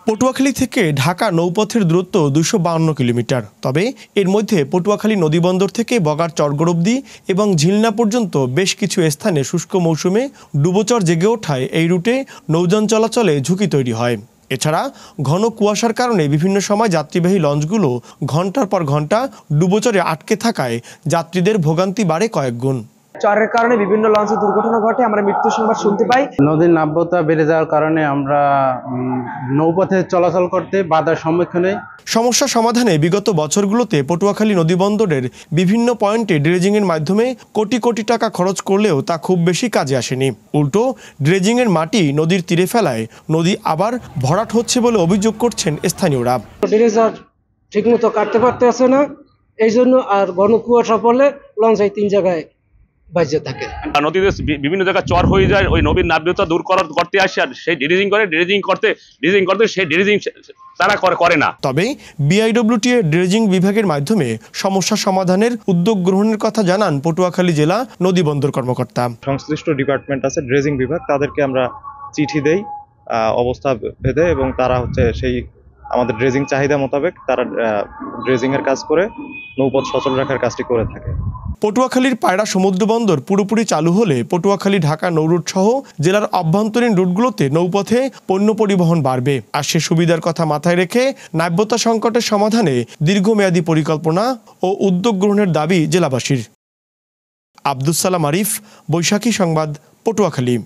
পটুয়াখালী থেকে ঢাকা নৌপথের দূরত্ব 252 কিলোমিটার। তবে এর মধ্যে পটুয়াখালী নদীবন্দর থেকে বগার চরগড় অবধি এবং ঝিলনা পর্যন্ত বেশ কিছু স্থানে শুষ্ক মৌসুমে ডুবোচর জেগে ওঠায় এই রুটে নৌযান চলাচলে ঝুঁকি তৈরি হয়। এছাড়া ঘন কুয়াশার কারণে বিভিন্ন সময় যাত্রীবাহী লঞ্চগুলো ঘন্টার পর ঘন্টা ডুবোচরে আটকে থাকায় যাত্রীদের ভোগান্তি বাড়ে কয়েক গুণ। চরের কারণে বিভিন্ন লঞ্চে দুর্ঘটনা ঘটে, আমরা মৃত্যুর সংবাদ শুনতে পাই। নদীর নাব্যতা বেড়ে যাওয়ার কারণে আমরা নৌপথে চলাচল করতে বাধার সম্মুখীন হই। সমস্যা সমাধানে বিগত বছরগুলোতে পটুয়াখালী নদীবন্দরের বিভিন্ন পয়েন্টে ড্রেজিংয়ের মাধ্যমে কোটি কোটি টাকা খরচ করলেও তা খুব বেশি কাজে আসেনি। উল্টো ড্রেজিংয়ের মাটি নদীর তীরে ফেলায় নদী আবার ভরাট হচ্ছে বলে অভিযোগ করছেন স্থানীয়রা। ড্রেজার ঠিকমতো কাটতে পারতেছে না, এই জন্য আর ঘন কুয়াশা পড়লে লঞ্চ এই 3 জায়গায় বাজে থাকে। নদীতে বিভিন্ন জায়গায় চর হয়ে যায়, ওই নদীর নাব্যতা দূর করতে আসে আর সেই ড্রেজিং করতে সেই ড্রেজিং তারা করে না। তবে বিআইডব্লিউটিএ ড্রেজিং বিভাগের মাধ্যমে সমস্যা সমাধানের উদ্যোগ গ্রহণের কথা জানান পটুয়াখালী জেলা নদীবন্দর কর্মকর্তা। সংশ্লিষ্ট ডিপার্টমেন্ট আছে ড্রেজিং বিভাগ, তাদেরকে আমরা চিঠি দেই অবস্থা ভেদে, এবং তারা সেই আমাদের ড্রেজিং চাহিদা মোতাবেক তারা ড্রেজিং এর কাজ করে নৌপথ সচল রাখার কাজটি করে থাকে। পটুয়াখালীর পায়রা সমুদ্র বন্দর পুরোপুরি চালু হলে পটুয়াখালী ঢাকা নৌরুট সহ জেলার অভ্যন্তরীণ রুটগুলোতে নৌপথে পণ্য পরিবহন বাড়বে। আর সে সুবিধার কথা মাথায় রেখে নাব্যতা সংকটের সমাধানে দীর্ঘমেয়াদী পরিকল্পনা ও উদ্যোগ গ্রহণের দাবি জেলাবাসীর। আব্দুস সালাম আরিফ, বৈশাখী সংবাদ, পটুয়াখালী।